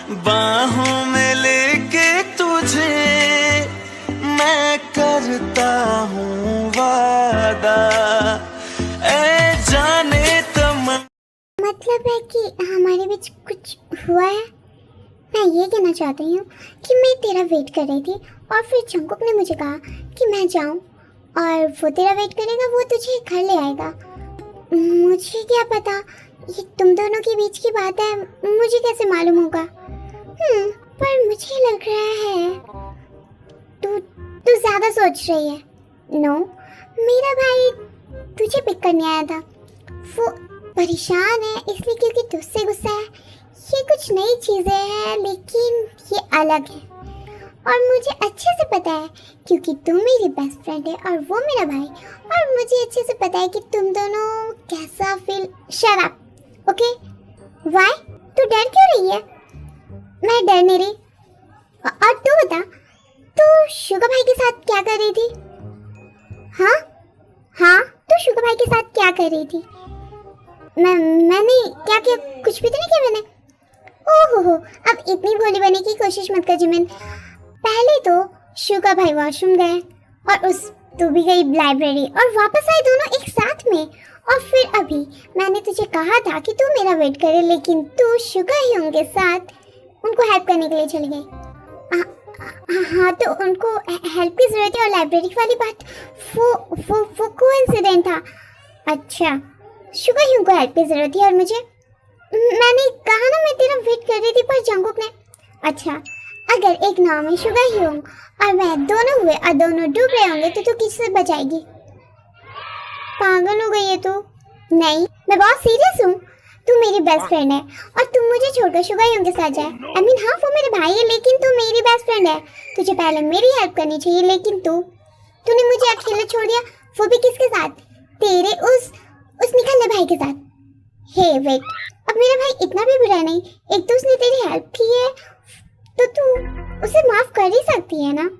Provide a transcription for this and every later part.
बाहों में लेके तुझे मैं करता हूँ वादा, ऐ जाने मतलब है कि हमारे बीच कुछ हुआ है। मैं ये कहना चाहती हूँ कि मैं तेरा वेट कर रही थी और फिर जंकुक ने मुझे कहा कि मैं जाऊँ और वो तेरा वेट करेगा, वो तुझे घर ले आएगा। मुझे क्या पता ये तुम दोनों के बीच की बात है, मुझे कैसे मालूम होगा। पर मुझे लग रहा है तू तू ज्यादा सोच रही है। नो, मेरा भाई तुझे पिक करने आया था। वो परेशान है इसलिए क्योंकि तुझसे गुस्सा है। ये कुछ नई चीजें हैं लेकिन ये अलग है और मुझे अच्छे से पता है क्योंकि तू मेरी बेस्ट फ्रेंड है और वो मेरा भाई, और मुझे अच्छे से पता है कि तुम दोनों कैसा feel. Shut up, okay? Why? तू डर क्यों रही है? मैं डर नहीं रही। और तू बता, तू शुगर भाई के साथ क्या कर रही थी? हाँ, तू शुगर भाई के साथ क्या कर रही थी? मैंने क्या किया? कुछ भी तो नहीं किया मैंने। ओहो, अब इतनी भोली बनने की कोशिश मत कर जिमिन। पहले तो शुगर भाई वॉशरूम गए और तू भी गई लाइब्रेरी और वापस आए दोनों एक साथ में। और फिर अभी मैंने तुझे कहा था कि तू मेरा वेट करे, लेकिन तू शुगर ह्यूंग के साथ उनको हेल्प करने के लिए चली गई। हाँ, तो उनको हेल्प की जरूरत है और लाइब्रेरी वाली बात वो कोइंसिडेंट था। अच्छा, शुगर ह्यूंग को हेल्प की जरूरत थी और मैंने कहा ना मैं तेरा वेट कर रही थी, पर जंकुक ने। अच्छा, अगर एक नाव में शुगर ह्यूंग और मैं दोनों हुए और दोनों डूब रहे होंगे तो तू किससे बचाएगी? पागल हो गई है तू? नहीं, मैं बहुत सीरियस हूँ। तू मेरी बेस्ट फ्रेंड है और तुम मुझे छोड़कर शुगर ह्यूंग के साथ जाए। हाँ, वो मेरे भाई है लेकिन तू मेरी बेस्ट फ्रेंड है। तुझे पहले मेरी हेल्प करनी चाहिए, लेकिन तूने मुझे अकेले छोड़ दिया, वो भी किसके साथ? तेरे उस निकलने भाई के साथ। हे वेट, अब मेरा भाई इतना भी बुरा नहीं। एक तो उसने तेरी हेल्प की है तो तू उसे माफ कर ही सकती है ना।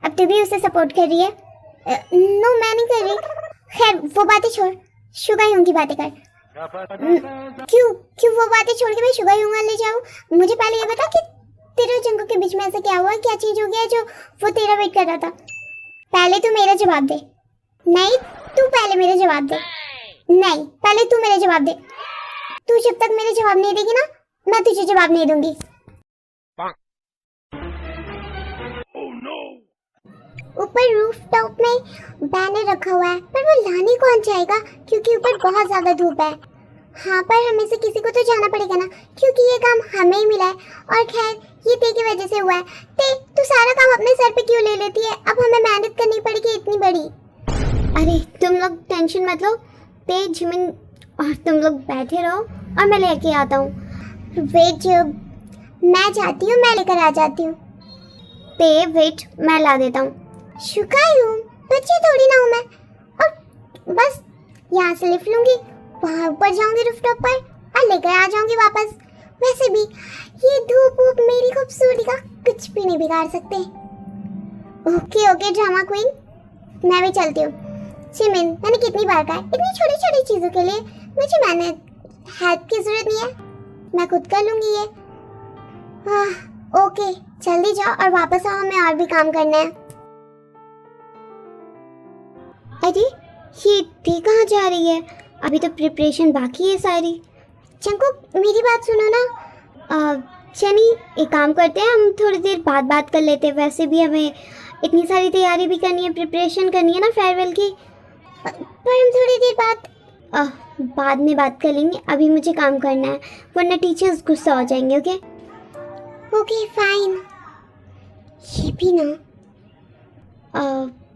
अब तू भी उसे सपोर्ट कर रही है। नो, मैं नहीं कर रही। खैर, वो बातें छोड़, शुगर ह्यूंग की बातें कर। क्यों वो बातें छोड़ के मैं शुगर ह्यूंग ले जाऊं? मुझे पहले ये बता कि तेरे और जंकुक के बीच में ऐसा क्या हुआ, क्या चीज हो गया जो वो तेरा वेट कर रहा था? पहले तू मेरा जवाब दे। नहीं, तू पहले मेरा जवाब दे। नहीं, पहले तू मेरा जवाब दे। तू जब तक मेरे जवाब नहीं देगी ना, मैं तुझे जवाब नहीं दूंगी। ऊपर रूफटॉप में बैनर रखा हुआ है, पर वो लाने कौन जाएगा क्योंकि ऊपर बहुत ज्यादा धूप है। हाँ, पर हमें से किसी को तो जाना पड़ेगा ना, क्योंकि ये काम हमें ही मिला है। और खैर, ये ते की वजह से हुआ है। तू सारा काम अपने सर पे क्यों ले लेती है? अब हमें मेहनत करनी पड़ेगी इतनी बड़ी। अरे तुम लोग टेंशन मत लो, ते जिमिन और तुम लोग बैठे रहो और मैं लेके आता हूँ। वेट, जब मैं चाहती हूँ मैं लेकर आ जाती हूँ। ते वेट, मैं ला देता हूँ। शुकाई हूँ, बच्चे थोड़ी ना हूँ मैं। और बस यहाँ से लिफ्ट लूंगी, वहाँ ऊपर जाऊंगी रूफटॉप पर और लेकर आ जाऊंगी वापस। वैसे भी ये धूप वूप मेरी खूबसूरती का कुछ भी नहीं बिगाड़ सकते। ओके ड्रामा क्वीन, मैं भी चलती हूँ। जिमिन, मैंने कितनी बार कहा, इतनी छोटी छोटी चीजों के लिए मुझे हेल्प की जरूरत नहीं है, मैं खुद कर लूंगी ये। ओके, जल्दी जाओ और वापस आओ, हमें और भी काम करना है। अरे ये दी कहाँ जा रही है? अभी तो प्रिपरेशन बाकी है सारी। जंकुक, मेरी बात सुनो ना। चनी, एक काम करते हैं, हम थोड़ी देर बाद बात कर लेते हैं। वैसे भी हमें इतनी सारी तैयारी भी करनी है, प्रिपरेशन करनी है ना फेयरवेल की। पर हम थोड़ी देर बाद में बात कर लेंगे, अभी मुझे काम करना है, वरना टीचर्स गुस्सा हो जाएंगे। Okay fine. ये भी ना।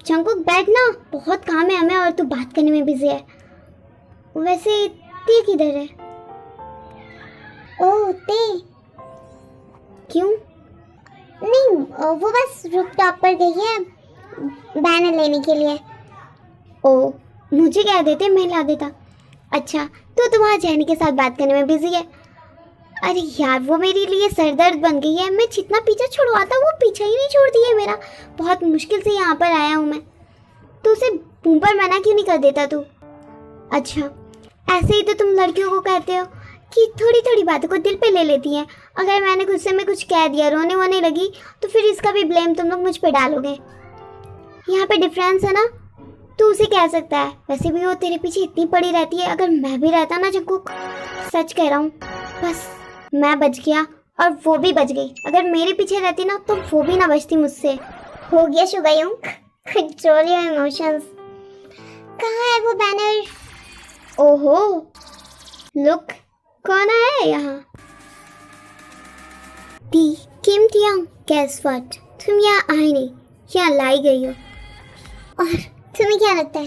जंकुक बैठ ना, बहुत काम है हमें और तू बात करने में बिजी है। वैसे ते किधर है? ओह, ते क्यों? नहीं, वो बस रूफटॉप पर गई है बैनर लेने के लिए। ओ, मुझे क्या देते, मैं ला देता। अच्छा, तो तुम्हारा जैनी के साथ बात करने में बिजी है। अरे यार, वो मेरे लिए सरदर्द बन गई है। मैं जितना पीछा छुड़वाता वो पीछा ही नहीं छोड़ती है मेरा। बहुत मुश्किल से यहाँ पर आया हूँ मैं। तो उसे मुंह पर मना क्यों नहीं कर देता तू? अच्छा, ऐसे ही तो तुम लड़कियों को कहते हो कि थोड़ी थोड़ी बातों को दिल पे ले लेती हैं। अगर मैंने गुस्से में कुछ कह दिया, रोने वोने लगी, तो फिर इसका भी ब्लेम तुम लोग मुझ पे डालोगे। यहाँ पे डिफरेंस है ना, तू उसे कह सकता है, वैसे भी वो तेरे पीछे इतनी पड़ी रहती है। अगर मैं भी रहता ना जंकुक, सच कह रहा हूँ, बस मैं बच गया और वो भी बच गई। अगर मेरे पीछे रहती ना तो वो भी ना बचती मुझसे। हो गया शुगायुंग, कंट्रोल योर इमोशंस। कहाँ है वो बैनर? ओहो, लुक, कौन है यहाँ? दी किम टियांग, गेस व्हाट, तुम यहाँ आई नहीं, यहाँ लाई गई हो। और तुम्हें क्या लगता है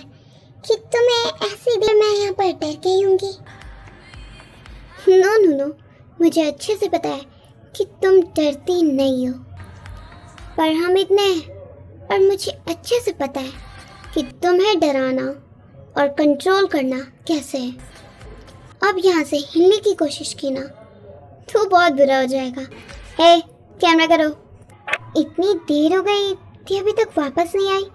कि तुम्हें ऐसी देर मैं यहाँ पर डर गई होंगी? नो नो नो, मुझे अच्छे से पता है कि तुम डरती नहीं हो, पर हम इतने हैं, और मुझे अच्छे से पता है कि तुम्हें डराना और कंट्रोल करना कैसे है। अब यहाँ से हिलने की कोशिश की ना तो बहुत बुरा हो जाएगा। हे, कैमरा करो। इतनी देर हो गई थी, अभी तक वापस नहीं आई।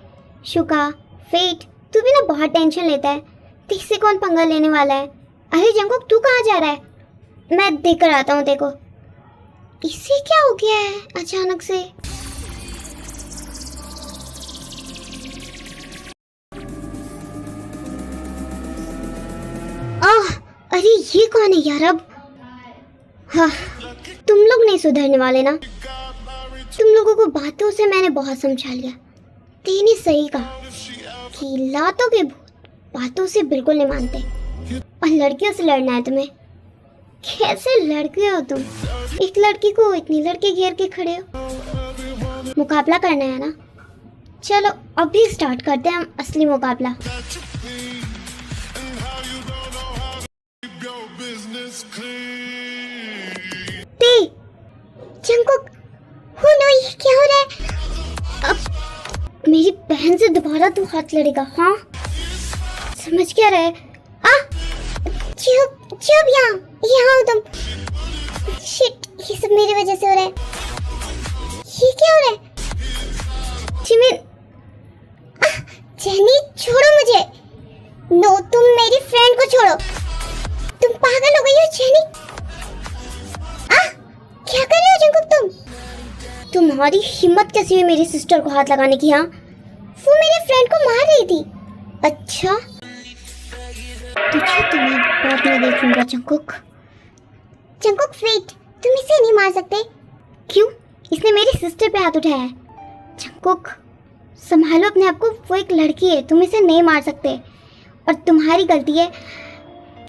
शुका, फेट, तू भी ना बहुत टेंशन लेता है। तुझसे कौन पंगा लेने वाला है? अरे जंकुक, तू कहाँ जा रहा है? मैं देख कर आता हूँ। देखो इसे क्या हो गया है अचानक से? अरे ये कौन है यार? अब हाँ, तुम लोग नहीं सुधरने वाले ना। तुम लोगों को बातों से मैंने बहुत समझा लिया। तेने सही कहा कि लातों के भूत बातों से बिल्कुल नहीं मानते, और लड़कियों से लड़ना है तुम्हें। कैसे लड़के हो तुम? एक लड़की को इतनी लड़के घेर के खड़े हो। मुकाबला करना है ना? चलो अभी स्टार्ट करते हैं हम असली मुकाबला। जंकुक, हो नो, ये क्या हो रहा है? अब मेरी बहन से दोबारा तू हाथ लड़ेगा? हाँ, समझ क्या रहे? चुप चुप, यहाँ हो तुम। शिट, ये सब मेरी वजह से हो रहा है। ये क्या हो रहा है? जिमिन, जेनी, छोड़ो मुझे। नो, तुम मेरी फ्रेंड को छोड़ो। तुम पागल हो गई हो जेनी? क्या कर रहे हो जंकुक तुम? तुम्हारी हिम्मत कैसी हुई मेरी सिस्टर को हाथ लगाने की? हाँ, वो मेरे फ्रेंड को मार रही थी। अच्छा, तुझे तुम्हें बाद में देखूंगा जंकुक। जंकुक, वेट, तुम इसे नहीं मार सकते। क्यों? इसने मेरी सिस्टर पे हाथ उठाया है। जंकुक, संभालो अपने आप को, वो एक लड़की है, तुम इसे नहीं मार सकते। और तुम्हारी गलती है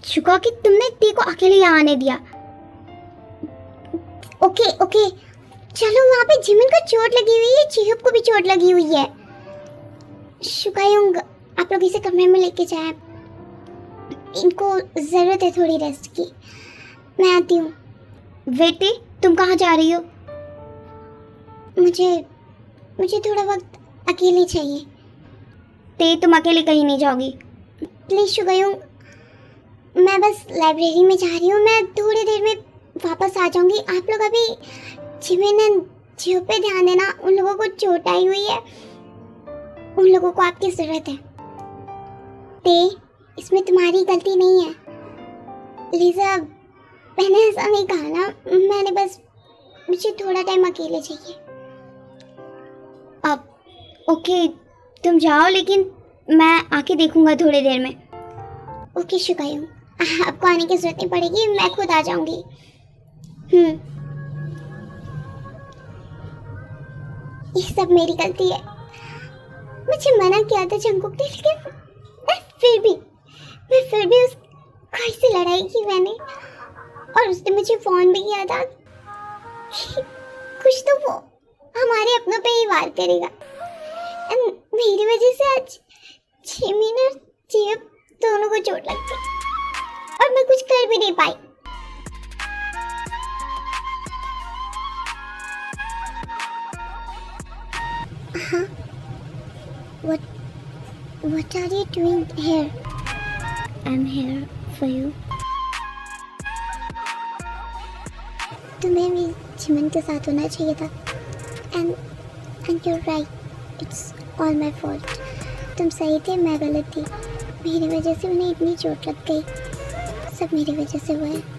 शुका कि तुमने ती को अकेले यहाँ आने दिया। ओके ओके, चलो, वहाँ पे जिमिन को चोट लगी हुई है, चिहुप को भी चोट लगी हुई है। शुकायुंग, आप लोग इसे कमरे में लेके जाएं, इनको ज़रूरत है थोड़ी रेस्ट की। मैं आती हूँ। बेटे, तुम कहाँ जा रही हो? मुझे थोड़ा वक्त अकेले चाहिए। तुम अकेले कहीं नहीं जाओगी। प्लीज़ शुकायुंग, मैं बस लाइब्रेरी में जा रही हूँ, मैं थोड़ी देर में वापस आ जाऊंगी। आप लोग अभी जिमिन एंड जियो पे ध्यान देना, उन लोगों को चोट आई हुई है, उन लोगों को आपकी ज़रूरत है। इसमें तुम्हारी गलती नहीं है। लीजा, मैंने ऐसा नहीं कहा ना, मैंने बस, मुझे थोड़ा टाइम अकेले चाहिए। अब ओके, तुम जाओ, लेकिन मैं आके देखूंगा थोड़ी देर में। ओके शुकायुंग, आपको आने की जरूरत नहीं पड़ेगी, मैं खुद आ जाऊंगी। ये सब मेरी गलती है। मुझे मना किया था जंकुक ने, लेकिन मैं फिर भी उस भाई से लड़ाई की मैंने, और उसने मुझे फोन भी किया था कि कुछ तो वो हमारे अपनों पे ही वार करेगा। मेरी वजह से आज जिमिन और जियप दोनों को चोट लग गई, और मैं कुछ कर भी नहीं पाई। हाँ, what are you doing here? I'm here for you. तुम्हें भी जिमिन के साथ होना चाहिए था। And you're right. It's all my fault. तुम सही थे, मैं गलत थी। मेरी वजह से उन्हें इतनी चोट लग गई। सब मेरी वजह से हुआ है।